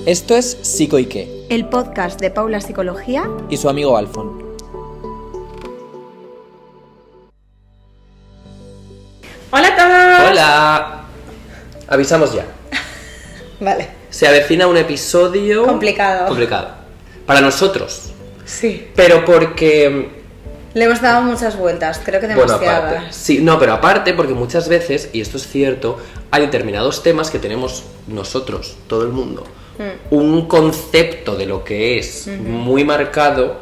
Esto es Psico y qué, el podcast de Paula Psicología y su amigo Alfon. ¡Hola a todos! ¡Hola! Avisamos ya. Vale. Se avecina un episodio... Complicado. Para nosotros. Sí. Pero porque... Le hemos dado muchas vueltas, creo que Bueno, demasiadas. aparte. Sí, no, pero aparte porque muchas veces, y esto es cierto, hay determinados temas que tenemos nosotros, todo el mundo, un concepto de lo que es muy marcado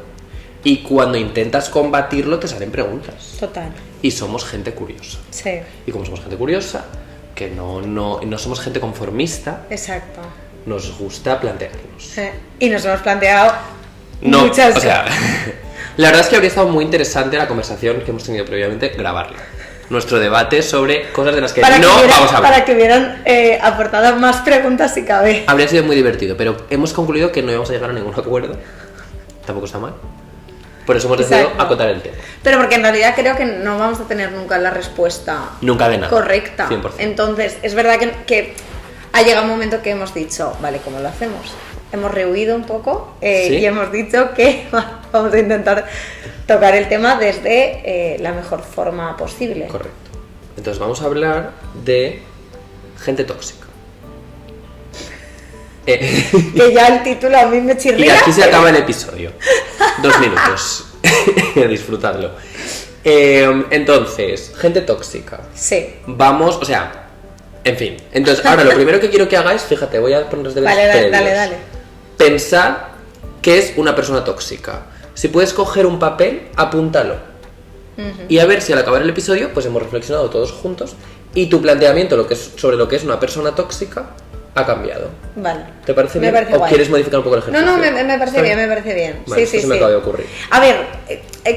y cuando intentas combatirlo te salen preguntas. Total. Y somos gente curiosa. Sí. Y como somos gente curiosa, que no somos gente conformista, Exacto. nos gusta plantearnos. Y nos hemos planteado No, muchas o sea, la verdad es que habría estado muy interesante la conversación que hemos tenido previamente, grabarla. Nuestro debate sobre cosas de las que vamos a hablar. Para que hubieran aportado más preguntas si cabe. Habría sido muy divertido, pero hemos concluido que no íbamos a llegar a ningún acuerdo. Tampoco está mal. Por eso hemos decidido acotar el tema. Pero porque en realidad creo que no vamos a tener nunca la respuesta Nunca de nada. correcta. 100%. Entonces, es verdad que ha llegado un momento que hemos dicho, vale, ¿cómo lo hacemos? Hemos rehuido un poco ¿Sí? y hemos dicho que vamos a intentar tocar el tema desde la mejor forma posible. Correcto. Entonces vamos a hablar de gente tóxica. Que ya el título a mí me chirría. Y aquí se acaba el episodio. 2 minutos. Disfrutadlo. Entonces, gente tóxica. Sí. Vamos, o sea, en fin. Entonces, ahora lo primero que quiero que hagáis, fíjate, voy a poneros deberes previos. Dale. Pensad qué es una persona tóxica. Si puedes coger un papel, apúntalo. Y a ver si al acabar el episodio, pues hemos reflexionado todos juntos y tu planteamiento sobre lo que es una persona tóxica ha cambiado. Vale. ¿Te parece bien? Parece ¿O guay. quieres modificar un poco el ejercicio? No, me parece bien, me parece bien. Vale, sí. se me acaba de ocurrir. A ver,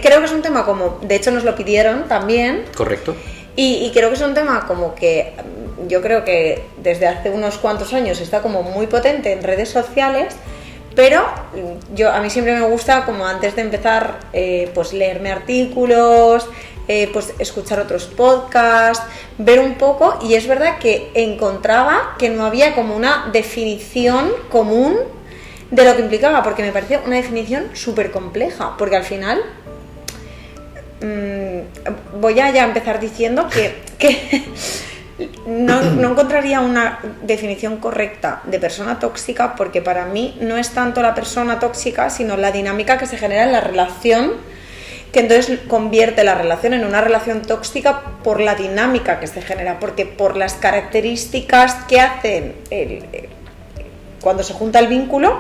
creo que es un tema como, de hecho nos lo pidieron también. Correcto. Y creo que es un tema como que yo creo que desde hace unos cuantos años está como muy potente en redes sociales, pero a mí siempre me gusta como antes de empezar pues leerme artículos, pues escuchar otros podcasts, ver un poco, y es verdad que encontraba que no había como una definición común de lo que implicaba, porque me parecía una definición súper compleja, porque al final voy a ya empezar diciendo que no encontraría una definición correcta de persona tóxica, porque para mí no es tanto la persona tóxica, sino la dinámica que se genera en la relación, que entonces convierte la relación en una relación tóxica por la dinámica que se genera, porque por las características que hacen cuando se junta el vínculo,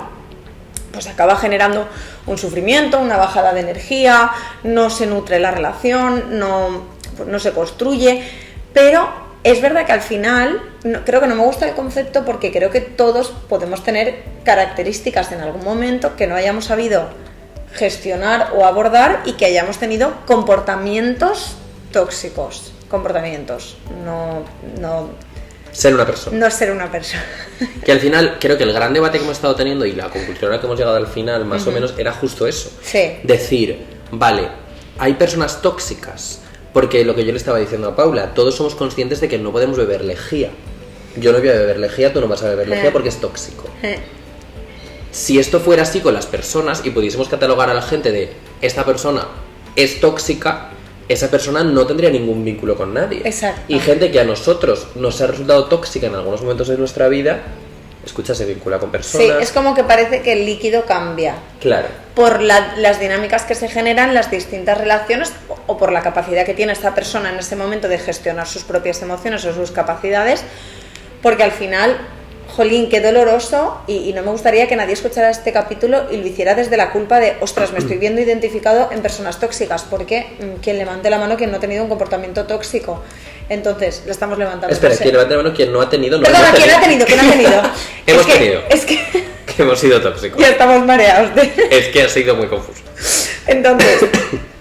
pues acaba generando un sufrimiento, una bajada de energía, no se nutre la relación, no se construye, pero es verdad que al final, creo que no me gusta el concepto porque creo que todos podemos tener características en algún momento que no hayamos sabido gestionar o abordar y que hayamos tenido comportamientos tóxicos. No Ser una persona. No ser una persona. Que al final, creo que el gran debate que hemos estado teniendo y la conclusión a la que hemos llegado al final, más o menos, era justo eso. Sí. Decir, vale, hay personas tóxicas, porque lo que yo le estaba diciendo a Paula, todos somos conscientes de que no podemos beber lejía. Yo no voy a beber lejía, tú no vas a beber lejía porque es tóxico. Si esto fuera así con las personas y pudiésemos catalogar a la gente de esta persona es tóxica, esa persona no tendría ningún vínculo con nadie. Exacto. Y gente que a nosotros nos ha resultado tóxica en algunos momentos de nuestra vida, escucha, se vincula con personas. Sí, es como que parece que el líquido cambia. Claro. Por las dinámicas que se generan, las distintas relaciones, o por la capacidad que tiene esta persona en ese momento de gestionar sus propias emociones o sus capacidades, porque al final, jolín, qué doloroso, y no me gustaría que nadie escuchara este capítulo y lo hiciera desde la culpa de, ostras, me estoy viendo identificado en personas tóxicas, porque quien levante la mano quien no ha tenido un comportamiento tóxico. Entonces, le estamos levantando. Espera, quien levante la mano quien no ha tenido. Perdona, ¿quién ha tenido? Hemos tenido. Es que Que hemos sido tóxicos. ya estamos mareados. Es que ha sido muy confuso. Entonces,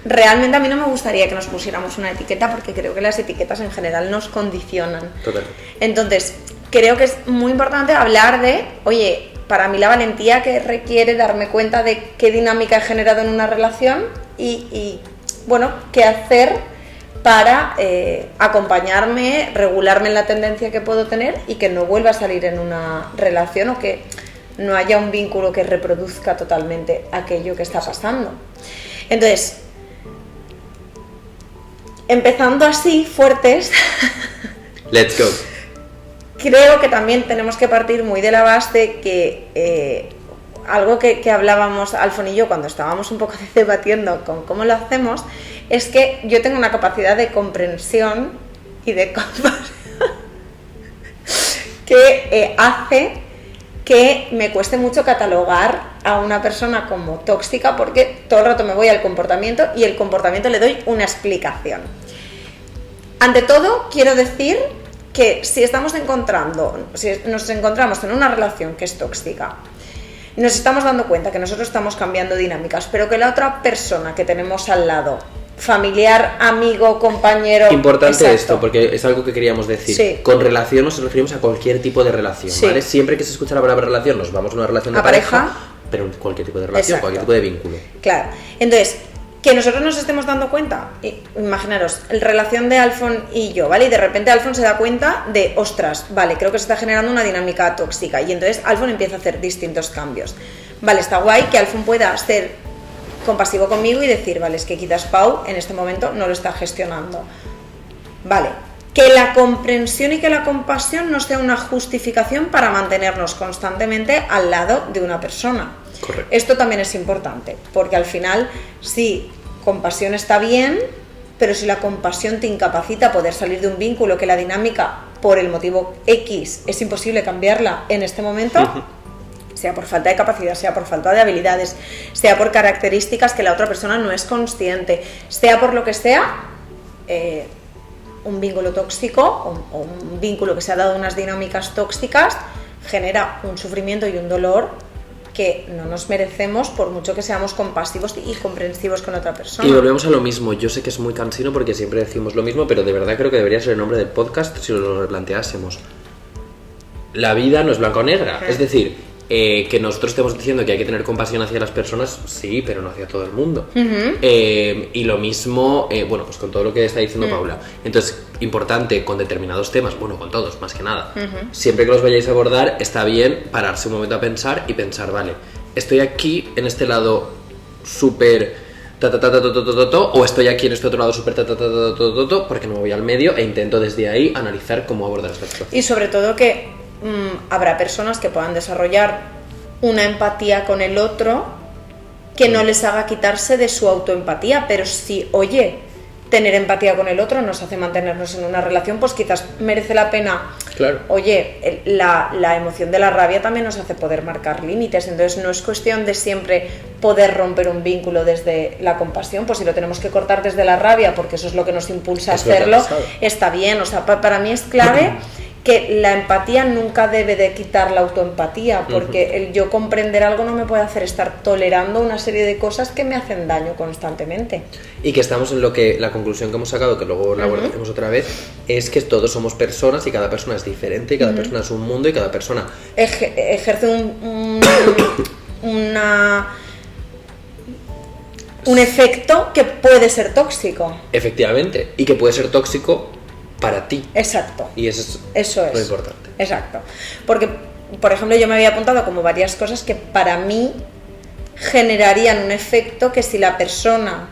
realmente a mí no me gustaría que nos pusiéramos una etiqueta, porque creo que las etiquetas en general nos condicionan. Totalmente. Entonces, creo que es muy importante hablar de, oye, para mí la valentía que requiere darme cuenta de qué dinámica he generado en una relación y bueno, qué hacer para acompañarme, regularme en la tendencia que puedo tener y que no vuelva a salir en una relación, o que no haya un vínculo que reproduzca totalmente aquello que está pasando. Entonces, empezando así, fuertes, Let's go. creo que también tenemos que partir muy de la base que algo que hablábamos Alfon y yo cuando estábamos un poco debatiendo con cómo lo hacemos, es que yo tengo una capacidad de comprensión y de compasión que hace que me cueste mucho catalogar a una persona como tóxica, porque todo el rato me voy al comportamiento y el comportamiento le doy una explicación. Ante todo, quiero decir que si nos encontramos en una relación que es tóxica, nos estamos dando cuenta que nosotros estamos cambiando dinámicas, pero que la otra persona que tenemos al lado, familiar, amigo, compañero... Importante exacto. esto, porque es algo que queríamos decir. Sí. Con relación nos referimos a cualquier tipo de relación, Sí. ¿vale? Siempre que se escucha la palabra relación, nos vamos a una relación de A pareja. pero cualquier tipo de relación, Exacto. cualquier tipo de vínculo. Claro, entonces, que nosotros nos estemos dando cuenta, imaginaros, la relación de Alfon y yo, ¿vale? Y de repente Alfon se da cuenta de, ostras, vale, creo que se está generando una dinámica tóxica, y entonces Alfon empieza a hacer distintos cambios. Vale, está guay que Alfon pueda ser compasivo conmigo y decir, vale, es que quizás Pau en este momento no lo está gestionando. Vale, que la comprensión y que la compasión no sea una justificación para mantenernos constantemente al lado de una persona. Correcto. Esto también es importante, porque al final, sí, compasión está bien, pero si la compasión te incapacita a poder salir de un vínculo, que la dinámica, por el motivo X, es imposible cambiarla en este momento, sea por falta de capacidad, sea por falta de habilidades, sea por características que la otra persona no es consciente, sea por lo que sea, un vínculo tóxico o un vínculo que se ha dado unas dinámicas tóxicas genera un sufrimiento y un dolor que no nos merecemos, por mucho que seamos compasivos y comprensivos con otra persona. Y volvemos a lo mismo. Yo sé que es muy cansino porque siempre decimos lo mismo, pero de verdad creo que debería ser el nombre del podcast si lo replanteásemos. La vida no es blanco o negra. Es decir, que nosotros estemos diciendo que hay que tener compasión hacia las personas, sí, pero no hacia todo el mundo. Y lo mismo, bueno, pues con todo lo que está diciendo Paula. Entonces, importante con determinados temas, bueno, con todos, más que nada. Siempre que los vayáis a abordar, está bien pararse un momento a pensar y pensar, vale, estoy aquí en este lado súper o estoy aquí en este otro lado súper porque no me voy al medio e intento desde ahí analizar cómo abordar esta situación. Y sobre todo que habrá personas que puedan desarrollar una empatía con el otro que no les haga quitarse de su autoempatía, pero si, oye, tener empatía con el otro nos hace mantenernos en una relación, pues quizás merece la pena. Claro. Oye, la emoción de la rabia también nos hace poder marcar límites, entonces no es cuestión de siempre poder romper un vínculo desde la compasión, pues si lo tenemos que cortar desde la rabia, porque eso es lo que nos impulsa a hacerlo, está bien. O sea, para mí es clave que la empatía nunca debe de quitar la autoempatía, porque el yo comprender algo no me puede hacer estar tolerando una serie de cosas que me hacen daño constantemente. Y que estamos en lo que la conclusión que hemos sacado, que luego la abordaremos otra vez, es que todos somos personas y cada persona es diferente y cada persona es un mundo y cada persona ejerce un efecto que puede ser tóxico. Efectivamente, y que puede ser tóxico para ti. Exacto. Y eso es lo importante. Exacto. Porque, por ejemplo, yo me había apuntado como varias cosas que para mí generarían un efecto que si la persona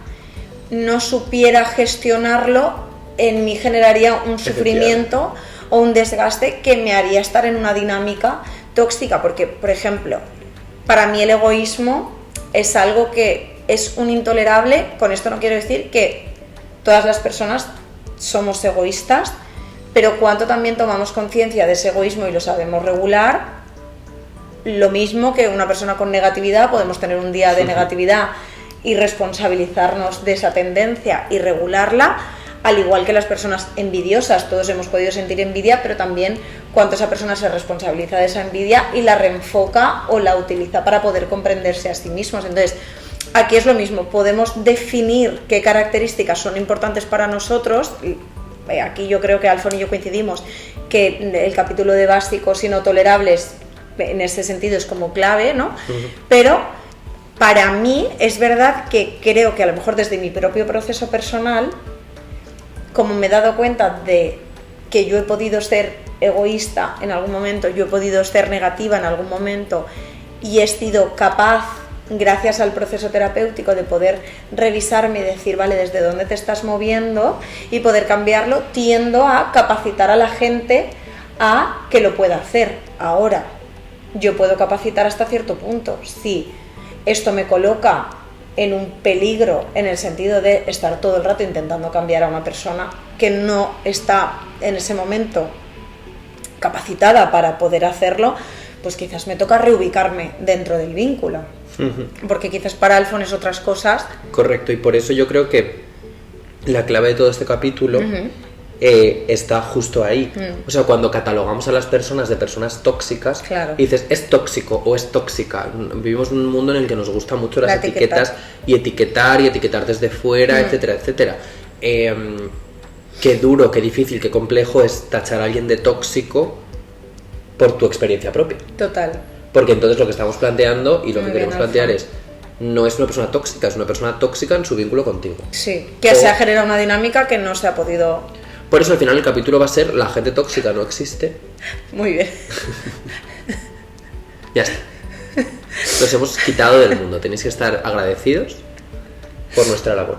no supiera gestionarlo, en mí generaría un sufrimiento o un desgaste que me haría estar en una dinámica tóxica. Porque, por ejemplo, para mí el egoísmo es algo que es un intolerable. Con esto no quiero decir que todas las personas somos egoístas, pero cuánto también tomamos conciencia de ese egoísmo y lo sabemos regular. Lo mismo que una persona con negatividad, podemos tener un día de negatividad y responsabilizarnos de esa tendencia y regularla, al igual que las personas envidiosas. Todos hemos podido sentir envidia, pero también cuánto esa persona se responsabiliza de esa envidia y la reenfoca o la utiliza para poder comprenderse a sí mismos. Entonces, aquí es lo mismo, podemos definir qué características son importantes para nosotros. Aquí yo creo que Alfon y yo coincidimos que el capítulo de básicos y no tolerables en ese sentido es como clave, ¿no? Pero para mí es verdad que creo que a lo mejor desde mi propio proceso personal, como me he dado cuenta de que yo he podido ser egoísta en algún momento, yo he podido ser negativa en algún momento y he sido capaz, gracias al proceso terapéutico, de poder revisarme y decir, vale, desde dónde te estás moviendo y poder cambiarlo, tiendo a capacitar a la gente a que lo pueda hacer. Ahora, yo puedo capacitar hasta cierto punto. Si esto me coloca en un peligro en el sentido de estar todo el rato intentando cambiar a una persona que no está en ese momento capacitada para poder hacerlo, pues quizás me toca reubicarme dentro del vínculo. Porque quizás para Alfon es otras cosas. Correcto, y por eso yo creo que la clave de todo este capítulo está justo ahí. O sea, cuando catalogamos a las personas de personas tóxicas, claro, y dices, es tóxico o es tóxica. Vivimos en un mundo en el que nos gusta mucho las etiquetas y etiquetar desde fuera, etcétera, etcétera. Qué duro, qué difícil, qué complejo es tachar a alguien de tóxico por tu experiencia propia. Total. Porque entonces lo que estamos planteando y lo Muy que queremos bien, plantear es, no es una persona tóxica, es una persona tóxica en su vínculo contigo. Sí, que se ha generado una dinámica que no se ha podido... Por eso al final el capítulo va a ser la gente tóxica no existe. Muy bien. Ya está. Los hemos quitado del mundo. Tenéis que estar agradecidos por nuestra labor.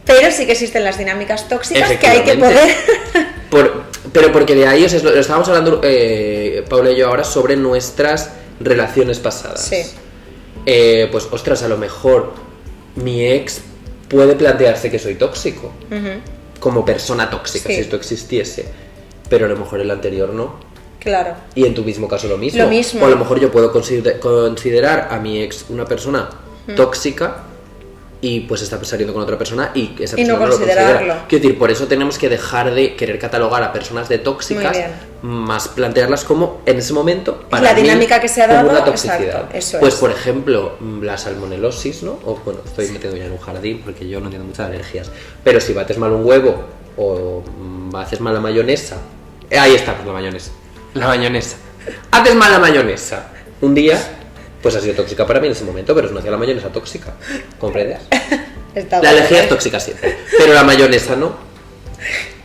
Pero sí que existen las dinámicas tóxicas que hay que poder... Pero porque de ahí, o sea, lo estábamos hablando Paula y yo ahora sobre nuestras relaciones pasadas. Sí. Pues ostras, a lo mejor mi ex puede plantearse que soy tóxico. Como persona tóxica, Sí. si esto existiese, pero a lo mejor el anterior no. Claro. Y en tu mismo caso lo mismo. Lo mismo. O a lo mejor yo puedo considerar a mi ex una persona tóxica y pues está saliendo con otra persona y esa Y persona no lo considera. considerarlo. Quiero decir, por eso tenemos que dejar de querer catalogar a personas de tóxicas, Muy bien. más plantearlas como en ese momento para La mí, dinámica que se ha como dado, una toxicidad. exacto, eso pues es. por ejemplo, la salmonelosis, ¿no? O bueno, estoy metiendo ya en un jardín porque yo no entiendo muchas alergias. Pero si bates mal un huevo o haces mal la mayonesa, ahí está, pues la mayonesa. Haces mal la mayonesa un día, pues ha sido tóxica para mí en ese momento, pero no hacía la mayonesa tóxica, ¿comprendes? Está La bien. alergia es tóxica siempre, pero la mayonesa no.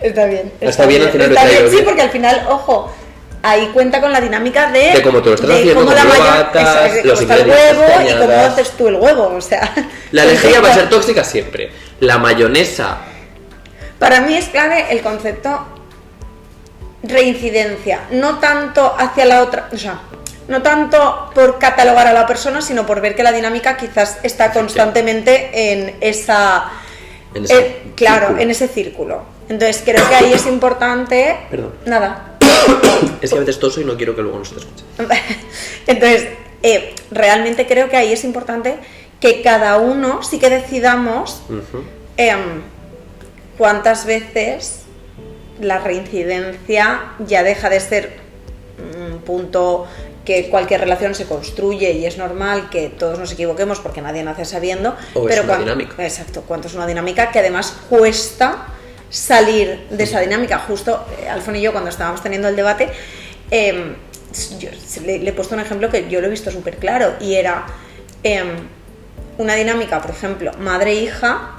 Está bien. Está bien, al final lo he Está traído bien, sí, bien. porque al final, ojo, ahí cuenta con la dinámica de cómo tú lo estás de haciendo, cómo cómo la lo mayo- batas, exacto, los cómo está el ingredientes huevo que y cómo añadas. haces tú el huevo, o sea. La alergia va a ser tóxica siempre. La mayonesa, Para mí es clave el concepto reincidencia, no tanto hacia la otra, o sea, no tanto por catalogar a la persona, sino por ver que la dinámica quizás está constantemente en esa... en ese claro, círculo. en ese círculo. Entonces creo que ahí es importante... Perdón. Nada. Es que a veces toso y no quiero que luego nos te escuche. Entonces, realmente creo que ahí es importante que cada uno sí que decidamos cuántas veces la reincidencia ya deja de ser un punto que cualquier relación se construye y es normal que todos nos equivoquemos porque nadie nace sabiendo. O es una dinámica. Exacto, cuánto es una dinámica que además cuesta salir de esa dinámica. Justo Alfon y yo cuando estábamos teniendo el debate, yo le he puesto un ejemplo que yo lo he visto súper claro y era una dinámica, por ejemplo, madre-hija.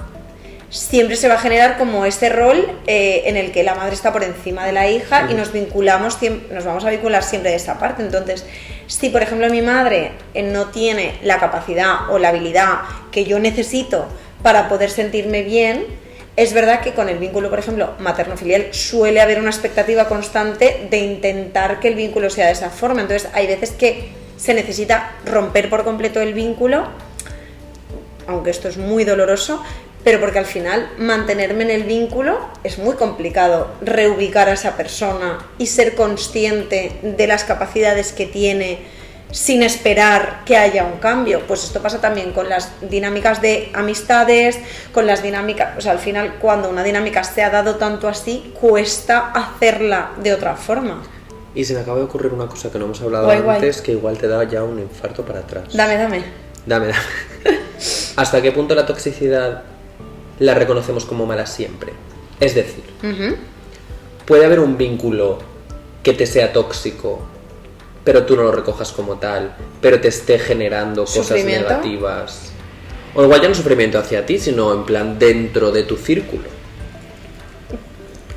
Siempre se va a generar como ese rol en el que la madre está por encima de la hija y nos vamos a vincular siempre de esa parte. Entonces, si por ejemplo mi madre no tiene la capacidad o la habilidad que yo necesito para poder sentirme bien, es verdad que con el vínculo, por ejemplo, materno-filial suele haber una expectativa constante de intentar que el vínculo sea de esa forma. Entonces, hay veces que se necesita romper por completo el vínculo, aunque esto es muy doloroso, pero porque al final mantenerme en el vínculo es muy complicado, reubicar a esa persona y ser consciente de las capacidades que tiene sin esperar que haya un cambio. Pues esto pasa también con las dinámicas de amistades, con las dinámicas, o sea, al final cuando una dinámica se ha dado tanto así, cuesta hacerla de otra forma. Y se me acaba de ocurrir una cosa que no hemos hablado Guay, antes, guay. que igual te da ya un infarto para atrás. Dame. Dame. ¿Hasta qué punto la toxicidad la reconocemos como mala siempre? Es decir, puede haber un vínculo que te sea tóxico, pero tú no lo recojas como tal, pero te esté generando cosas ¿Sufrimiento? negativas. O igual ya no sufrimiento hacia ti, sino en plan dentro de tu círculo.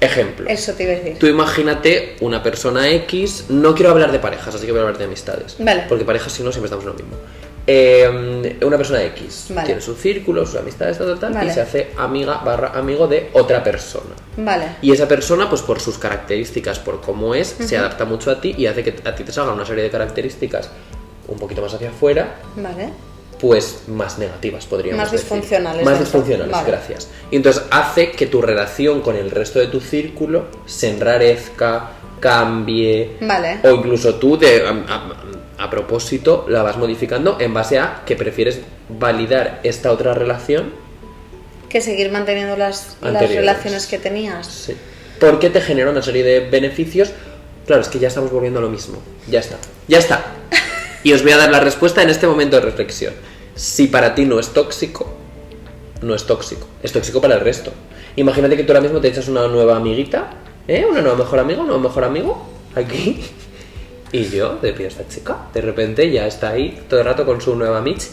Ejemplo. Eso te iba a decir. Tú imagínate una persona X, no quiero hablar de parejas, así que voy a hablar de amistades. Vale. Porque parejas, si no, siempre estamos en lo mismo. Una persona X Vale. tiene su círculo, sus amistades, tal, Vale. y se hace amiga/amigo de otra persona. Vale. Y esa persona, pues por sus características, por cómo es, se adapta mucho a ti y hace que a ti te salgan una serie de características un poquito más hacia afuera, Vale. pues más negativas, podríamos Más decir. disfuncionales, Más dentro. disfuncionales, Vale. gracias. Y entonces hace que tu relación con el resto de tu círculo se enrarezca, cambie, Vale. o incluso tú a propósito la vas modificando en base a que prefieres validar esta otra relación. Que seguir manteniendo las Anteriores. relaciones que tenías. Sí. Porque te genera una serie de beneficios. Claro, es que ya estamos volviendo a lo mismo. Ya está. Ya está. Y os voy a dar la respuesta en este momento de reflexión. Si para ti no es tóxico, no es tóxico. Es tóxico para el resto. Imagínate que tú ahora mismo te echas una nueva amiguita, una nueva mejor amiga, un nuevo mejor amigo, aquí. Y yo, de pie esta chica, de repente ya está ahí todo el rato con su nueva Mitch.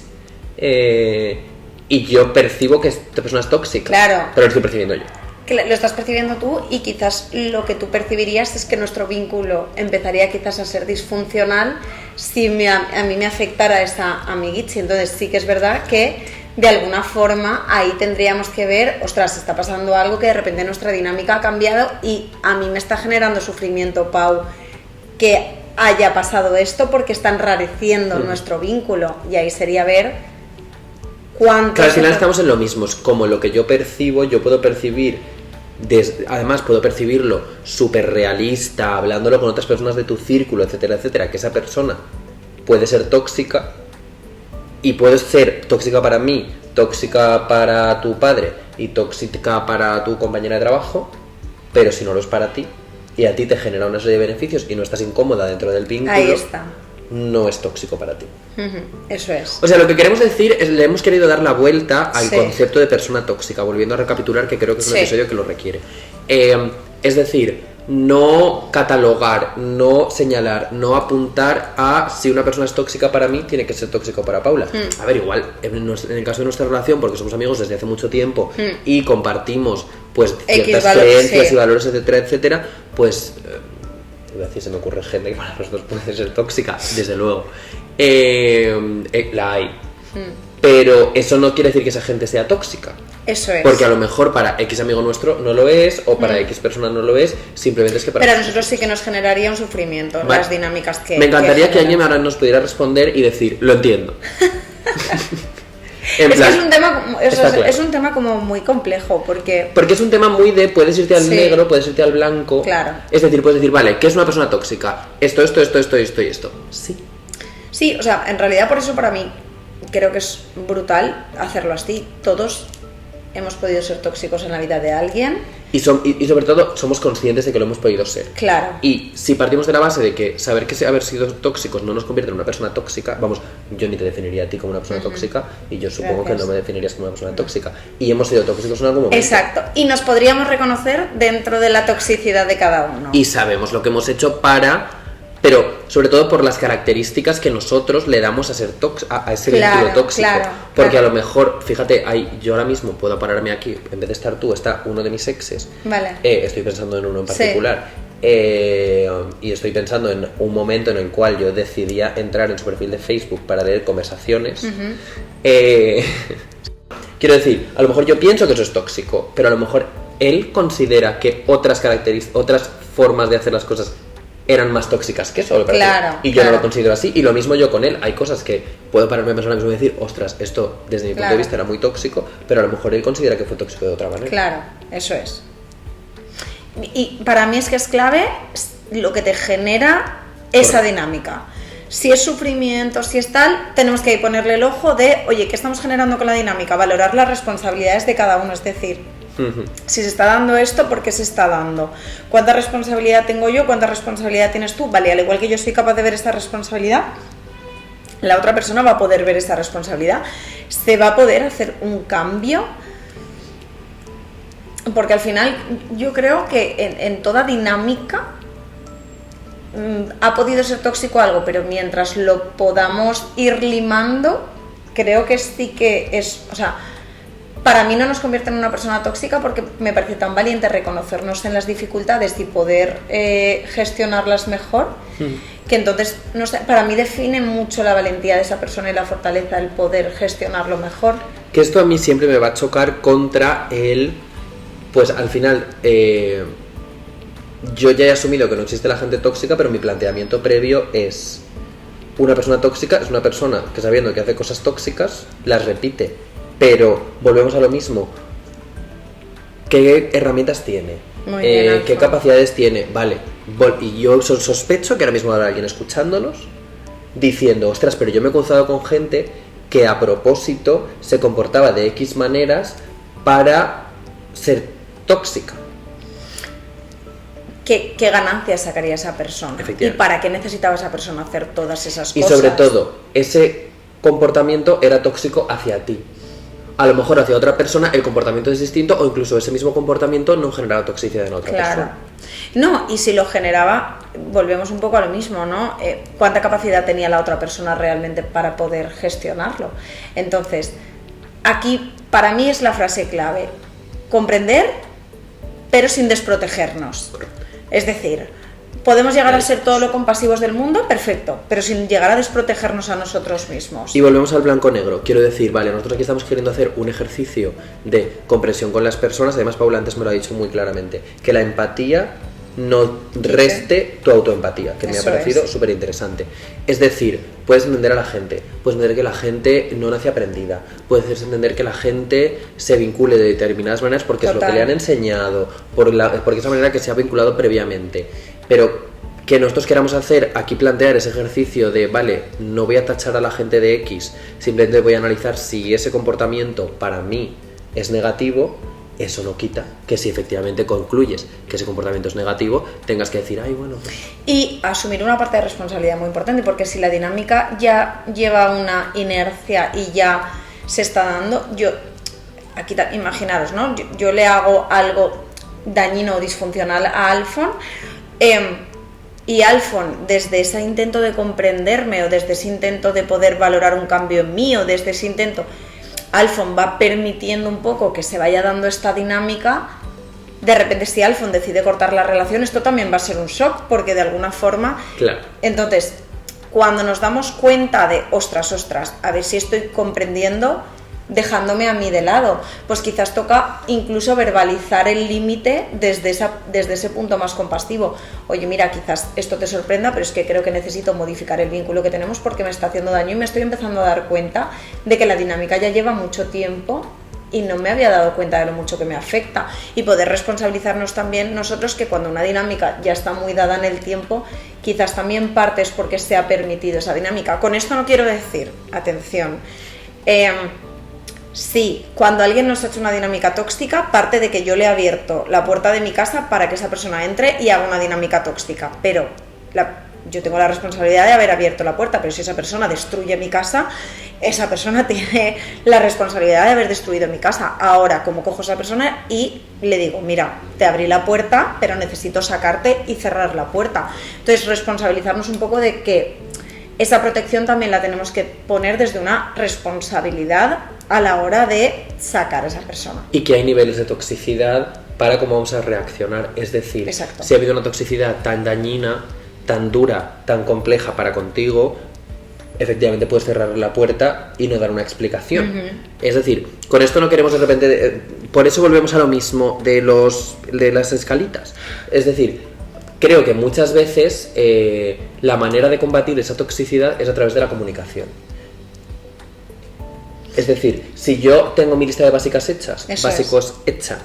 Y yo percibo que esta persona es tóxica. Claro. Pero lo estoy percibiendo yo. Que lo estás percibiendo tú y quizás lo que tú percibirías es que nuestro vínculo empezaría quizás a ser disfuncional si a mí me afectara esa amiguichi. Entonces sí que es verdad que de alguna forma ahí tendríamos que ver, ostras, está pasando algo que de repente nuestra dinámica ha cambiado y a mí me está generando sufrimiento, Pau, que haya pasado esto porque está enrareciendo nuestro vínculo. Y ahí sería ver cuánto... Claro, al final estamos en lo mismo, es como lo que yo percibo, yo puedo percibir, además puedo percibirlo súper realista, hablándolo con otras personas de tu círculo, etcétera, etcétera, que esa persona puede ser tóxica y puede ser tóxica para mí, tóxica para tu padre y tóxica para tu compañera de trabajo, pero si no lo es para ti y a ti te genera una serie de beneficios y no estás incómoda dentro del vínculo, Ahí está. no es tóxico para ti. Eso es. O sea, lo que queremos decir es, le hemos querido dar la vuelta al Sí. concepto de persona tóxica, volviendo a recapitular, que creo que es un Sí. episodio que lo requiere. Es decir, no catalogar, no señalar, no apuntar a si una persona es tóxica para mí, tiene que ser tóxico para Paula. A ver, igual, en el caso de nuestra relación, porque somos amigos desde hace mucho tiempo y compartimos pues ciertas creencias y valores, etcétera, etcétera, pues... iba a decir, se me ocurre gente que para nosotros puede ser tóxica, desde luego. La hay. Pero eso no quiere decir que esa gente sea tóxica. Eso es. Porque a lo mejor para X amigo nuestro no lo es, o para X persona no lo es, simplemente es que para... Pero a nosotros sí que nos generaría un sufrimiento, Vale. las dinámicas que... Me encantaría que generan. alguien ahora nos pudiera responder y decir, lo entiendo. En Es plan, que es un tema, como- está claro. es un tema como muy complejo, porque... Porque es un tema muy de, puedes irte al Sí. negro, puedes irte al blanco. Claro. Es decir, puedes decir, vale, ¿qué es una persona tóxica? Esto y esto. Sí. Sí, o sea, en realidad por eso para mí creo que es brutal hacerlo así. Todos hemos podido ser tóxicos en la vida de alguien. Y sobre todo, somos conscientes de que lo hemos podido ser. Claro. Y si partimos de la base de que saber que haber sido tóxicos no nos convierte en una persona tóxica, vamos, yo ni te definiría a ti como una persona tóxica y yo supongo Gracias. que no me definirías como una persona tóxica. Y hemos sido tóxicos en algún momento. Exacto. Y nos podríamos reconocer dentro de la toxicidad de cada uno. Y sabemos lo que hemos hecho pero sobre todo por las características que nosotros le damos a ser a ese Claro, vínculo tóxico. claro, Porque claro. a lo mejor, fíjate, yo ahora mismo puedo pararme aquí, en vez de estar tú, está uno de mis exes. Vale. Estoy pensando en uno en Sí. particular. Y estoy pensando en un momento en el cual yo decidía entrar en su perfil de Facebook para leer conversaciones. Quiero decir, a lo mejor yo pienso que eso es tóxico, pero a lo mejor él considera que otras características, otras formas de hacer las cosas eran más tóxicas que eso, me parece. Claro, Y yo claro. no lo considero así, y lo mismo yo con él. Hay cosas que puedo pararme a pensar y decir, ostras, esto desde mi punto Claro. de vista era muy tóxico, pero a lo mejor él considera que fue tóxico de otra manera. Claro, eso es. Y para mí es que es clave lo que te genera esa Correcto. dinámica. Si es sufrimiento, si es tal, tenemos que ponerle el ojo de, oye, ¿qué estamos generando con la dinámica? Valorar las responsabilidades de cada uno, es decir, si se está dando esto, ¿por qué se está dando? ¿Cuánta responsabilidad tengo yo? ¿Cuánta responsabilidad tienes tú? Vale, al igual que yo soy capaz de ver esta responsabilidad, la otra persona va a poder ver esta responsabilidad. Se va a poder hacer un cambio, porque al final yo creo que en toda dinámica ha podido ser tóxico algo, pero mientras lo podamos ir limando, creo que sí que es, o sea, para mí no nos convierte en una persona tóxica porque me parece tan valiente reconocernos en las dificultades y poder gestionarlas mejor, que entonces, no sé, para mí define mucho la valentía de esa persona y la fortaleza, el poder gestionarlo mejor. Que esto a mí siempre me va a chocar contra el... Pues al final, yo ya he asumido que no existe la gente tóxica, pero mi planteamiento previo es... Una persona tóxica es una persona que, sabiendo que hace cosas tóxicas, las repite. Pero volvemos a lo mismo. ¿Qué herramientas tiene? Muy bien, ¿Qué capacidades tiene? Vale. Y yo sospecho que ahora mismo habrá alguien escuchándonos diciendo, ostras, pero yo me he cruzado con gente que a propósito se comportaba de X maneras para ser tóxica. ¿Qué ganancias sacaría esa persona? ¿Y para qué necesitaba esa persona hacer todas esas cosas? Y sobre todo, ese comportamiento era tóxico hacia ti. A lo mejor hacia otra persona el comportamiento es distinto, o incluso ese mismo comportamiento no generaba toxicidad en otra persona. No, y si lo generaba, volvemos un poco a lo mismo, ¿no? ¿Cuánta capacidad tenía la otra persona realmente para poder gestionarlo? Entonces, aquí para mí es la frase clave: comprender, pero sin desprotegernos. Correcto. Es decir, podemos llegar a ser todo lo compasivos del mundo, perfecto, pero sin llegar a desprotegernos a nosotros mismos. Y volvemos al blanco-negro. Quiero decir, vale, nosotros aquí estamos queriendo hacer un ejercicio de comprensión con las personas. Además, Paula antes me lo ha dicho muy claramente, que la empatía no reste tu autoempatía, que me ha parecido súper interesante. Es decir, puedes entender a la gente, puedes entender que la gente no nace aprendida, puedes entender que la gente se vincule de determinadas maneras porque es lo que le han enseñado, porque es la manera que se ha vinculado previamente. Pero que nosotros queramos hacer aquí, plantear ese ejercicio de, vale, no voy a tachar a la gente de X, simplemente voy a analizar si ese comportamiento para mí es negativo. Eso no quita que si efectivamente concluyes que ese comportamiento es negativo, tengas que decir, ay, bueno. Y asumir una parte de responsabilidad muy importante, porque si la dinámica ya lleva una inercia y ya se está dando, aquí imaginaros, ¿no? Yo le hago algo dañino o disfuncional a Alfon, y Alfon, desde ese intento de comprenderme o desde ese intento de poder valorar un cambio en mí o desde ese intento... Alfon va permitiendo un poco que se vaya dando esta dinámica. De repente, si Alfon decide cortar la relación, esto también va a ser un shock, porque de alguna forma... Claro. Entonces, cuando nos damos cuenta de, ostras, a ver si estoy comprendiendo, dejándome a mí de lado, pues quizás toca incluso verbalizar el límite desde ese punto más compasivo. Oye, mira, quizás esto te sorprenda, pero es que creo que necesito modificar el vínculo que tenemos porque me está haciendo daño y me estoy empezando a dar cuenta de que la dinámica ya lleva mucho tiempo y no me había dado cuenta de lo mucho que me afecta. Y poder responsabilizarnos también nosotros, que cuando una dinámica ya está muy dada en el tiempo, quizás también parte es porque se ha permitido esa dinámica. Con esto no quiero decir, atención, sí, cuando alguien nos ha hecho una dinámica tóxica, parte de que yo le he abierto la puerta de mi casa para que esa persona entre y haga una dinámica tóxica, pero yo tengo la responsabilidad de haber abierto la puerta, pero si esa persona destruye mi casa, esa persona tiene la responsabilidad de haber destruido mi casa. Ahora, ¿cómo cojo a esa persona y le digo, mira, te abrí la puerta, pero necesito sacarte y cerrar la puerta? Entonces, responsabilizarnos un poco de que esa protección también la tenemos que poner desde una responsabilidad a la hora de sacar a esa persona. Y que hay niveles de toxicidad para cómo vamos a reaccionar. Es decir, exacto, si ha habido una toxicidad tan dañina, tan dura, tan compleja para contigo, efectivamente puedes cerrar la puerta y no dar una explicación. Es decir, con esto no queremos de repente... por eso volvemos a lo mismo de las escalitas. Es decir, creo que muchas veces la manera de combatir esa toxicidad es a través de la comunicación. Es decir, si yo tengo mi lista de básicos hecha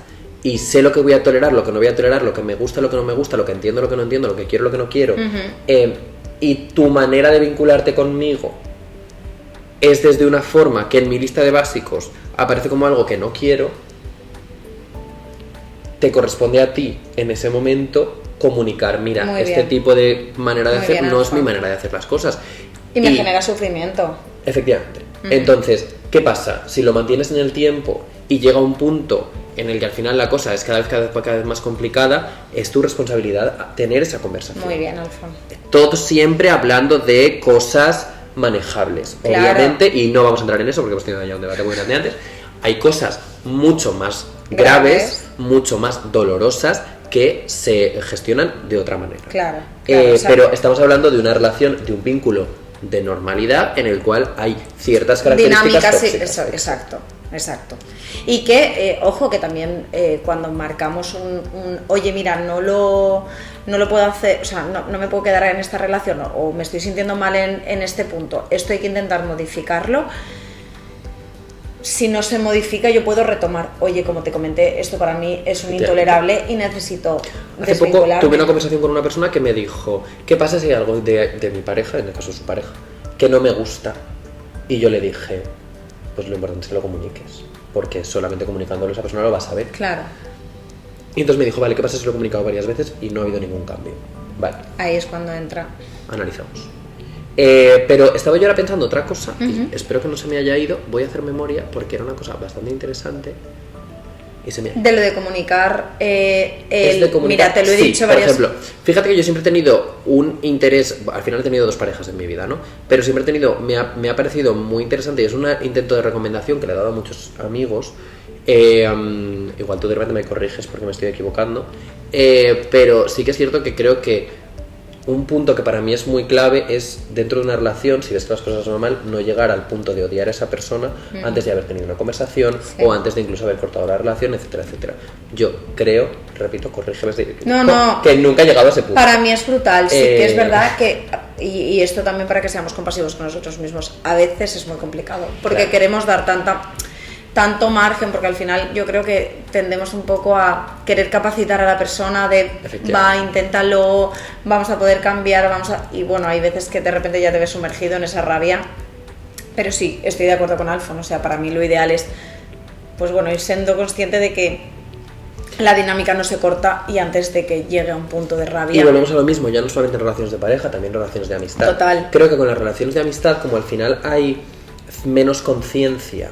y sé lo que voy a tolerar, lo que no voy a tolerar, lo que me gusta, lo que no me gusta, lo que entiendo, lo que no entiendo, lo que quiero, lo que no quiero, y tu manera de vincularte conmigo es desde una forma que en mi lista de básicos aparece como algo que no quiero, te corresponde a ti en ese momento comunicar, mira, este tipo de manera de hacer no es mi manera de hacer las cosas. Y me genera sufrimiento. Efectivamente. Entonces, ¿qué pasa? Si lo mantienes en el tiempo y llega un punto en el que al final la cosa es cada vez más complicada, es tu responsabilidad tener esa conversación. Muy bien, Alfon. Todo siempre hablando de cosas manejables, claro, obviamente, y no vamos a entrar en eso porque hemos tenido ya un debate muy grande antes. Hay cosas mucho más graves, mucho más dolorosas, que se gestionan de otra manera. Claro, pero estamos hablando de una relación, de un vínculo de normalidad en el cual hay ciertas características dinámicas, tóxicas. sí, exacto. Y que, ojo, que también cuando marcamos oye, mira, no lo puedo hacer, o sea, no me puedo quedar en esta relación, o me estoy sintiendo mal en este punto, esto hay que intentar modificarlo. Si no se modifica, yo puedo retomar, oye, como te comenté, esto para mí es un intolerable y necesito desvincularme. Hace poco tuve una conversación con una persona que me dijo, ¿qué pasa si hay algo de mi pareja, en el caso de su pareja, que no me gusta? Y yo le dije, pues lo importante es que lo comuniques, porque solamente comunicándolo esa persona lo va a saber. Claro. Y entonces me dijo, vale, ¿qué pasa si lo he comunicado varias veces y no ha habido ningún cambio? Vale. Ahí es cuando entra. Analizamos. Pero estaba yo ahora pensando otra cosa, y espero que no se me haya ido, voy a hacer memoria porque era una cosa bastante interesante y se me ha ido. De lo de comunicar, Es de comunicar. mira, te lo he dicho por varias ejemplo, fíjate que yo siempre he tenido un interés, al final he tenido 2 parejas en mi vida, ¿no? Pero siempre he tenido, me ha parecido muy interesante y es un intento de recomendación que le he dado a muchos amigos. Igual tú de repente me corriges porque me estoy equivocando, pero sí que es cierto que creo que un punto que para mí es muy clave es, dentro de una relación, si ves que las cosas son mal, no llegar al punto de odiar a esa persona antes de haber tenido una conversación o antes de incluso haber cortado la relación, etcétera, etcétera. Yo creo, repito, corrígeme, que nunca he llegado a ese punto. Para mí es brutal, sí que es verdad que, y esto también para que seamos compasivos con nosotros mismos, a veces es muy complicado, porque queremos dar tanto margen, porque al final yo creo que tendemos un poco a querer capacitar a la persona de va, inténtalo, vamos a poder cambiar, y bueno, hay veces que de repente ya te ves sumergido en esa rabia, pero sí, estoy de acuerdo con Alfon, o sea, para mí lo ideal es, pues bueno, ir siendo consciente de que la dinámica no se corta y antes de que llegue a un punto de rabia. Y volvemos a lo mismo, ya no solamente en relaciones de pareja, también en relaciones de amistad. Total. Creo que con las relaciones de amistad, como al final hay menos conciencia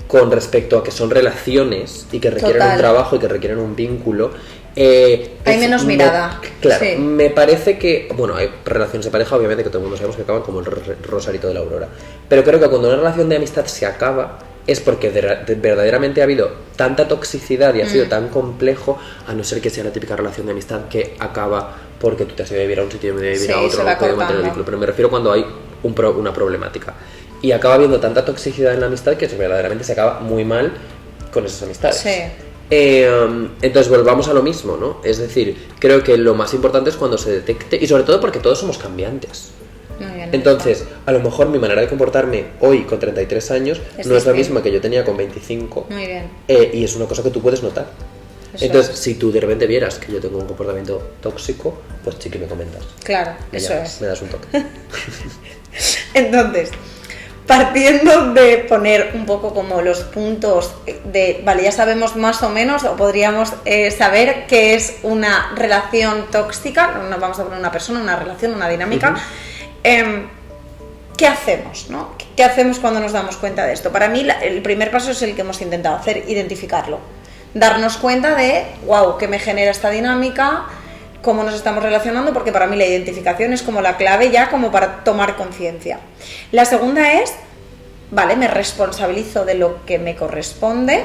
con respecto a que son relaciones y que requieren un trabajo y que requieren un vínculo, hay menos mirada. Claro, sí. Me parece que, bueno, hay relaciones de pareja, obviamente, que todo el mundo sabemos que acaban como el rosarito de la aurora, pero creo que cuando una relación de amistad se acaba es porque verdaderamente ha habido tanta toxicidad y ha sido tan complejo, a no ser que sea la típica relación de amistad que acaba porque tú te has ido a vivir a un sitio y yo me voy a vivir a otro, no puedo mantener el vínculo, pero me refiero cuando hay una problemática. Y acaba habiendo tanta toxicidad en la amistad que verdaderamente se acaba muy mal con esas amistades. Sí. Entonces volvamos a lo mismo, ¿no? Es decir, creo que lo más importante es cuando se detecte, y sobre todo porque todos somos cambiantes. Muy bien, Entonces, a lo mejor mi manera de comportarme hoy con 33 años no es la misma que yo tenía con 25. Muy bien. Y es una cosa que tú puedes notar. Entonces, si tú de repente vieras que yo tengo un comportamiento tóxico, pues sí que me comentas. Claro, Me eso llamas, es. me das un toque. Entonces, partiendo de poner un poco como los puntos de, vale, ya sabemos más o menos, o podríamos saber qué es una relación tóxica, no vamos a poner una persona, una relación, una dinámica. ¿Qué hacemos, no? ¿Qué hacemos cuando nos damos cuenta de esto? Para mí el primer paso es el que hemos intentado hacer, identificarlo. Darnos cuenta de, wow, ¿qué me genera esta dinámica? ¿Cómo nos estamos relacionando? Porque para mí la identificación es como la clave ya como para tomar conciencia. La segunda es, vale, me responsabilizo de lo que me corresponde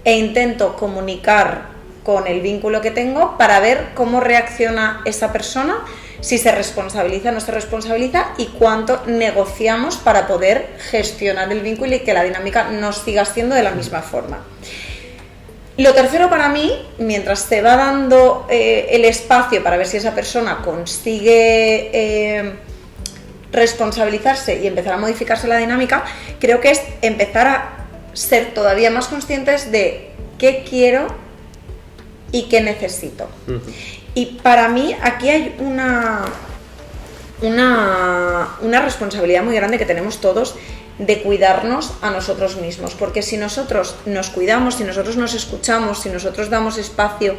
e intento comunicar con el vínculo que tengo para ver cómo reacciona esa persona, si se responsabiliza o no se responsabiliza y cuánto negociamos para poder gestionar el vínculo y que la dinámica no siga siendo de la misma forma. Lo tercero para mí, mientras se va dando el espacio para ver si esa persona consigue responsabilizarse y empezar a modificarse la dinámica, creo que es empezar a ser todavía más conscientes de qué quiero y qué necesito. Y para mí aquí hay una responsabilidad muy grande que tenemos todos de cuidarnos a nosotros mismos, porque si nosotros nos cuidamos, si nosotros nos escuchamos, si nosotros damos espacio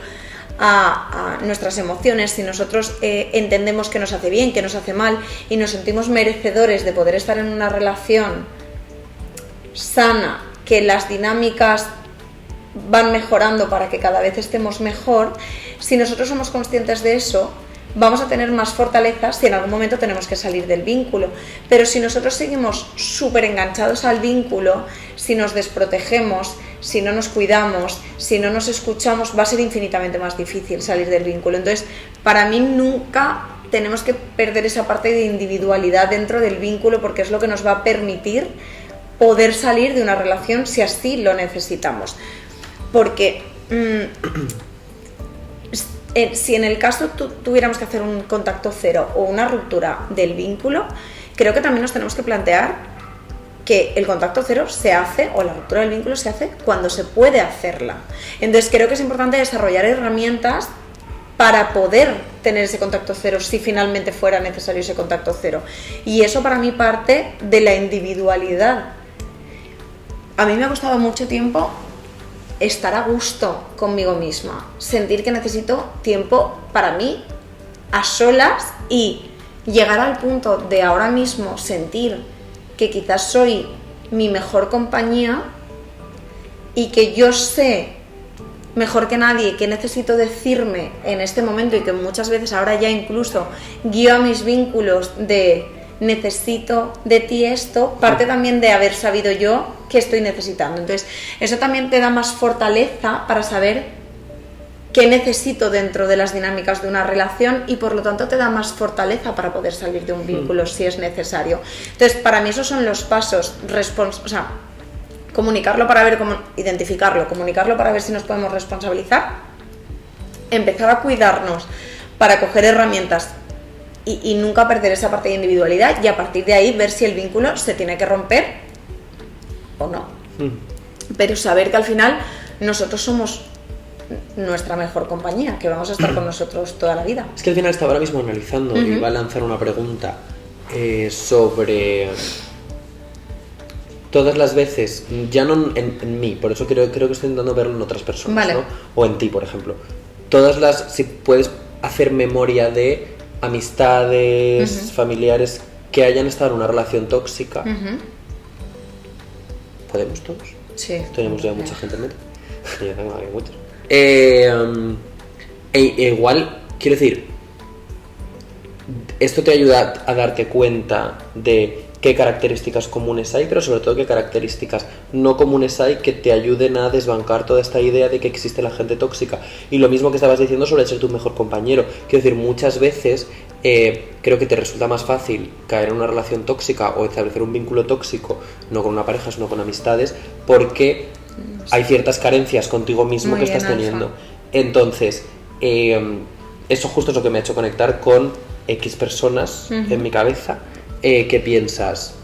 a nuestras emociones, si nosotros entendemos qué nos hace bien, qué nos hace mal y nos sentimos merecedores de poder estar en una relación sana, que las dinámicas van mejorando para que cada vez estemos mejor, si nosotros somos conscientes de eso, vamos a tener más fortaleza si en algún momento tenemos que salir del vínculo. Pero si nosotros seguimos súper enganchados al vínculo, si nos desprotegemos, si no nos cuidamos, si no nos escuchamos, va a ser infinitamente más difícil salir del vínculo. Entonces, para mí nunca tenemos que perder esa parte de individualidad dentro del vínculo, porque es lo que nos va a permitir poder salir de una relación si así lo necesitamos. Porque si en el caso tuviéramos que hacer un contacto cero o una ruptura del vínculo, creo que también nos tenemos que plantear que el contacto cero se hace, o la ruptura del vínculo se hace cuando se puede hacerla. Entonces creo que es importante desarrollar herramientas para poder tener ese contacto cero si finalmente fuera necesario ese contacto cero. Y eso para mí parte de la individualidad. A mí me ha costado mucho tiempo estar a gusto conmigo misma, sentir que necesito tiempo para mí, a solas, y llegar al punto de ahora mismo sentir que quizás soy mi mejor compañía y que yo sé mejor que nadie qué necesito decirme en este momento, y que muchas veces ahora ya incluso guío a mis vínculos de necesito de ti esto, parte también de haber sabido yo qué estoy necesitando. Entonces eso también te da más fortaleza para saber qué necesito dentro de las dinámicas de una relación, y por lo tanto te da más fortaleza para poder salir de un vínculo si es necesario. Entonces para mí esos son los pasos, comunicarlo para ver cómo identificarlo, comunicarlo para ver si nos podemos responsabilizar, empezar a cuidarnos para coger herramientas y nunca perder esa parte de individualidad, y a partir de ahí ver si el vínculo se tiene que romper o no. Pero saber que al final nosotros somos nuestra mejor compañía, que vamos a estar con nosotros toda la vida. Es que al final estaba ahora mismo analizando y iba a lanzar una pregunta sobre todas las veces, ya no en mí, por eso creo que estoy intentando verlo en otras personas, vale, ¿no? O en ti, por ejemplo. Si puedes hacer memoria de amistades, familiares que hayan estado en una relación tóxica. ¿Podemos todos? Sí. Tenemos ya mucha gente en mente. Yo tengo aquí muchos. Igual, quiero decir, esto te ayuda a darte cuenta de qué características comunes hay, pero sobre todo qué características no comunes hay que te ayuden a desbancar toda esta idea de que existe la gente tóxica. Y lo mismo que estabas diciendo sobre ser tu mejor compañero. Quiero decir, muchas veces creo que te resulta más fácil caer en una relación tóxica o establecer un vínculo tóxico, no con una pareja, sino con amistades, porque hay ciertas carencias contigo mismo que estás teniendo. Entonces, eso justo es lo que me ha hecho conectar con X personas en mi cabeza. ¿Qué piensas?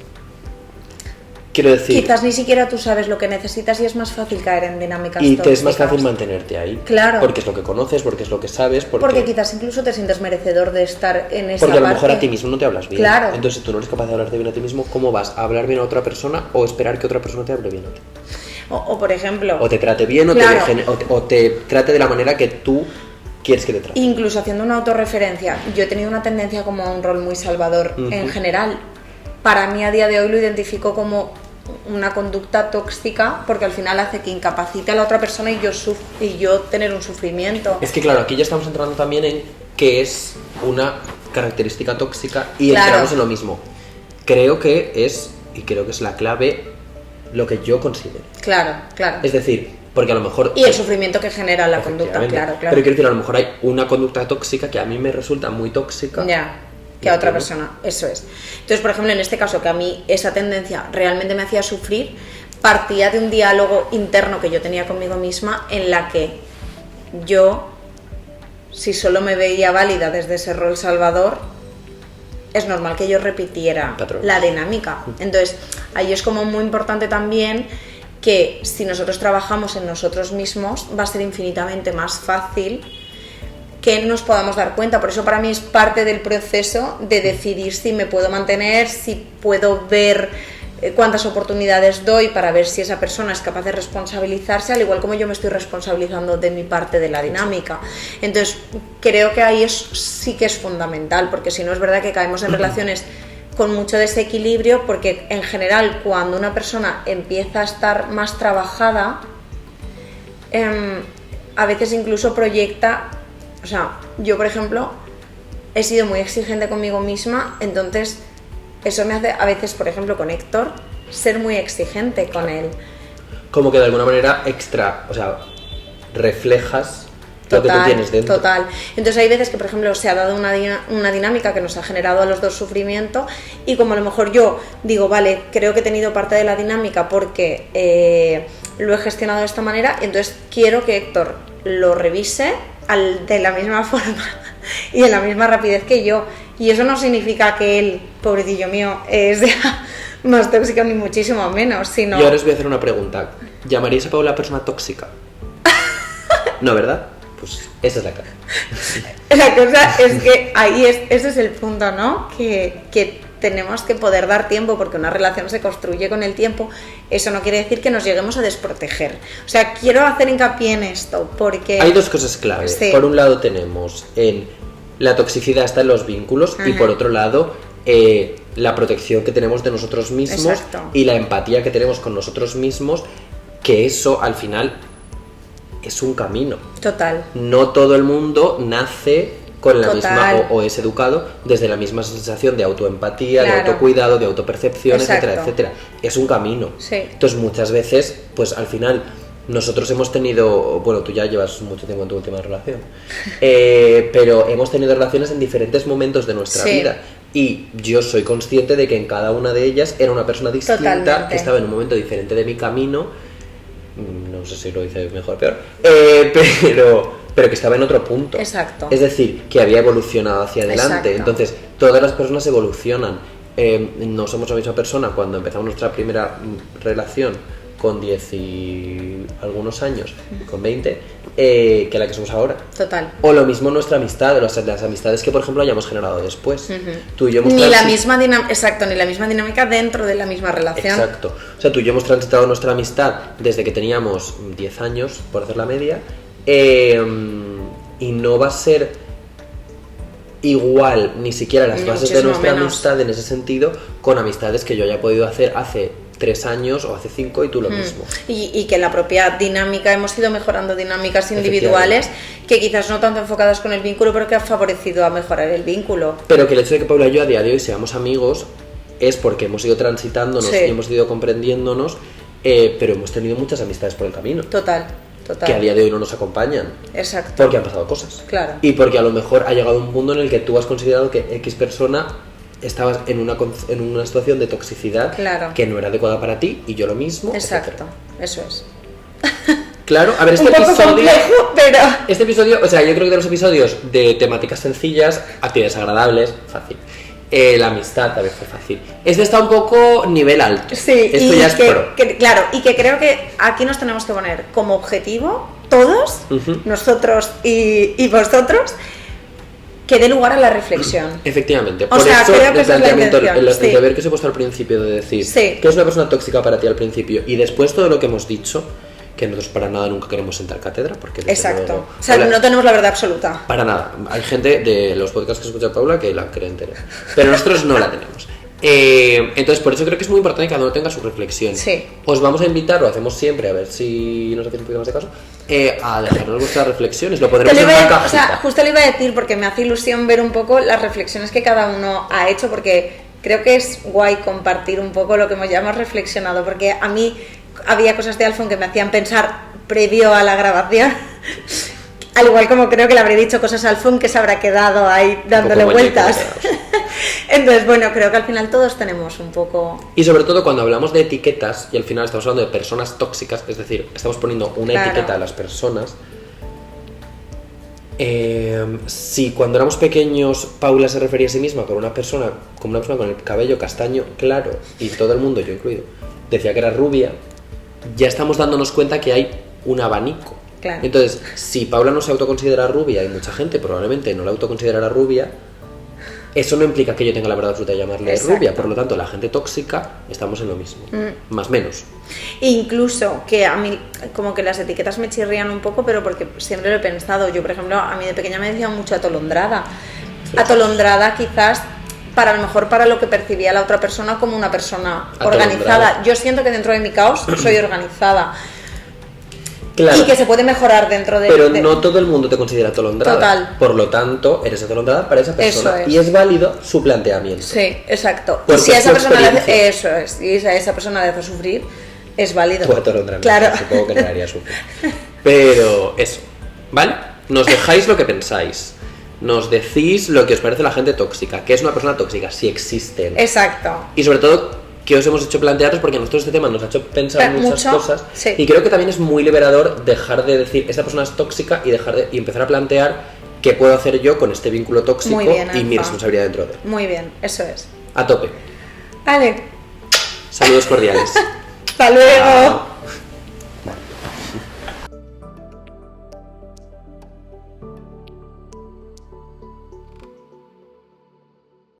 Quiero decir, quizás ni siquiera tú sabes lo que necesitas y es más fácil caer en dinámicas tóxicas. Y te es más fácil mantenerte ahí. Claro. Porque es lo que conoces, porque es lo que sabes. Porque quizás incluso te sientes merecedor de estar en esa parte. Porque a lo mejor a ti mismo no te hablas bien. Claro. Entonces, si tú no eres capaz de hablarte bien a ti mismo, ¿cómo vas a hablar bien a otra persona o esperar que otra persona te hable bien a ti? O por ejemplo... O te trate bien, claro, o te trate de la manera que tú quieres que te trate. Incluso haciendo una autorreferencia, yo he tenido una tendencia como a un rol muy salvador en general. Para mí a día de hoy lo identifico como una conducta tóxica, porque al final hace que incapacite a la otra persona y yo tener un sufrimiento. Es que claro, aquí ya estamos entrando también en qué es una característica tóxica y claro, entramos en lo mismo. Creo que es la clave, lo que yo considero. Claro. Es decir, porque a lo mejor... Y el sufrimiento que genera la conducta, claro. Pero quiero decir, a lo mejor hay una conducta tóxica que a mí me resulta muy tóxica. Ya. Que a otra persona, eso es. Entonces, por ejemplo, en este caso, que a mí esa tendencia realmente me hacía sufrir, partía de un diálogo interno que yo tenía conmigo misma, en la que yo, si solo me veía válida desde ese rol salvador, es normal que yo repitiera la dinámica. Entonces, ahí es como muy importante también que si nosotros trabajamos en nosotros mismos, va a ser infinitamente más fácil que nos podamos dar cuenta. Por eso para mí es parte del proceso de decidir si me puedo mantener, si puedo ver cuántas oportunidades doy para ver si esa persona es capaz de responsabilizarse, al igual como yo me estoy responsabilizando de mi parte de la dinámica. Entonces creo que ahí sí que es fundamental, porque si no es verdad que caemos en relaciones con mucho desequilibrio, porque en general cuando una persona empieza a estar más trabajada, a veces incluso proyecta. O sea, yo por ejemplo he sido muy exigente conmigo misma, entonces eso me hace a veces, por ejemplo, con Héctor, ser muy exigente con él. Como que de alguna manera reflejas lo que tú tienes dentro. Total. Entonces hay veces que, por ejemplo, se ha dado una dinámica que nos ha generado a los dos sufrimiento, y como a lo mejor yo digo, vale, creo que he tenido parte de la dinámica porque lo he gestionado de esta manera, entonces quiero que Héctor lo revise de la misma forma y en la misma rapidez que yo. Y eso no significa que él, pobrecillo mío, sea más tóxico ni muchísimo menos, sino... Y ahora os voy a hacer una pregunta. ¿Llamaríais a Paula persona tóxica? No, ¿verdad? Pues esa es la cara. La cosa es que ese es el punto, ¿no? Que tenemos que poder dar tiempo, porque una relación se construye con el tiempo. Eso no quiere decir que nos lleguemos a desproteger. O sea, quiero hacer hincapié en esto, porque... Hay dos cosas clave. Sí. Por un lado tenemos la toxicidad está en los vínculos, y por otro lado la protección que tenemos de nosotros mismos. Exacto. Y la empatía que tenemos con nosotros mismos, que eso al final es un camino. Total. No todo el mundo nace con la Total. misma o es educado desde la misma sensación de autoempatía, Claro. de autocuidado, de autopercepción, Exacto. etcétera, etcétera. Es un camino. Sí. Entonces muchas veces, pues al final nosotros hemos tenido, bueno, tú ya llevas mucho tiempo en tu última relación, pero hemos tenido relaciones en diferentes momentos de nuestra Sí. vida, y yo soy consciente de que en cada una de ellas era una persona distinta, Totalmente. que estaba en un momento diferente de mi camino. No sé si lo hice mejor o peor, pero que estaba en otro punto. Exacto. Es decir, que había evolucionado hacia adelante. Exacto. Entonces, todas las personas evolucionan. No somos la misma persona cuando empezamos nuestra primera relación con 10 y algunos años, con 20, que la que somos ahora. Total. O lo mismo nuestra amistad, o las amistades que, por ejemplo, hayamos generado después. Tú y yo hemos Ni la transi- misma dinámica, exacto, ni la misma dinámica dentro de la misma relación. Exacto. O sea, tú y yo hemos transitado nuestra amistad desde que teníamos 10 años, por hacer la media, y no va a ser igual ni siquiera las Ni bases de muchísimo nuestra menos. amistad en ese sentido con amistades que yo haya podido hacer hace 3 años o hace 5 y tú lo mismo. Y que en la propia dinámica hemos ido mejorando dinámicas individuales que quizás no tanto enfocadas con el vínculo, pero que han favorecido a mejorar el vínculo. Pero que el hecho de que Paula y yo a día de hoy seamos amigos es porque hemos ido transitándonos Sí. y hemos ido comprendiéndonos, pero hemos tenido muchas amistades por el camino Total. que a día de hoy no nos acompañan. Exacto. Porque han pasado cosas. Claro. Y porque a lo mejor ha llegado un punto en el que tú has considerado que X persona estabas en una situación de toxicidad Claro. que no era adecuada para ti, y yo lo mismo. Exacto. etcétera. Eso es. Claro, a ver, Un poco complejo, pero... Este episodio, o sea, yo creo que de los episodios de temáticas sencillas, actividades agradables, fácil. La amistad también fue fácil. Este está un poco nivel alto. Sí, Esto y ya es pro. claro, y que creo que aquí nos tenemos que poner como objetivo, todos, Ujú. nosotros y vosotros, que dé lugar a la reflexión. Efectivamente, O por sea, eso creo que el esa es la planteamiento, intención, el sí. deber que os he puesto al principio de decir Sí. que es una persona tóxica para ti al principio, y después todo lo que hemos dicho, que nosotros para nada nunca queremos sentar cátedra, porque desde Exacto. luego- O sea, Hola. no tenemos la verdad absoluta. Para nada. Hay gente de los podcasts que escucha Paula que la cree entera, pero nosotros no la tenemos. Entonces, por eso creo que es muy importante que cada uno tenga su reflexión. Sí. Os vamos a invitar, lo hacemos siempre, a ver si nos hacéis un poquito más de caso, a dejarnos vuestras reflexiones. Lo Te pondremos lo en iba una a- cajita. o sea, justo le iba a decir, porque me hace ilusión ver un poco las reflexiones que cada uno ha hecho, porque creo que es guay compartir un poco lo que ya hemos reflexionado, porque a mí había cosas de Alfon que me hacían pensar previo a la grabación, al igual como creo que le habré dicho cosas a Alfon que se habrá quedado ahí dándole poco muñeco, vueltas. quedaos. Entonces, bueno, creo que al final todos tenemos un poco... Y sobre todo cuando hablamos de etiquetas, y al final estamos hablando de personas tóxicas, es decir, estamos poniendo una Claro. etiqueta a las personas. Si cuando éramos pequeños Paula se refería a sí misma como una persona con el cabello castaño claro, y todo el mundo, yo incluido, decía que era rubia, ya estamos dándonos cuenta que hay un abanico. Claro. Entonces, si Paula no se autoconsidera rubia, y mucha gente probablemente no la autoconsiderará rubia, eso no implica que yo tenga la verdad absoluta de llamarle Exacto. rubia. Por lo tanto, la gente tóxica estamos en lo mismo, más menos. Incluso que a mí como que las etiquetas me chirrían un poco, pero porque siempre lo he pensado. Yo, por ejemplo, a mí de pequeña me decían mucho atolondrada. Atolondrada quizás para a lo mejor para lo que percibía la otra persona como una persona Atolondrada. organizada. Yo siento que dentro de mi caos soy organizada. Claro. Y que se puede mejorar dentro de... Pero no todo el mundo te considera atolondrada. Total. Por lo tanto, eres atolondrada para esa persona. Eso es. Y es válido su planteamiento. Sí, exacto. Porque Y si a es esa su persona le hace... experiencia. Eso es. Y si a esa persona le hace sufrir, es válido. Tú atolondrada. Claro. Supongo que no le haría sufrir. Pero eso, ¿vale? Nos dejáis lo que pensáis. Nos decís lo que os parece la gente tóxica. ¿Qué es una persona tóxica? Si existen. Exacto. Y sobre todo, ¿qué os hemos hecho plantearos? Porque a nosotros este tema nos ha hecho pensar muchas Mucho, cosas. sí. Y creo que también es muy liberador dejar de decir esta persona es tóxica y empezar a plantear qué puedo hacer yo con este vínculo tóxico Muy bien, y mi Alfa. responsabilidad dentro de él. Muy bien, eso es. A tope. Vale. Saludos cordiales. Hasta luego. Chao.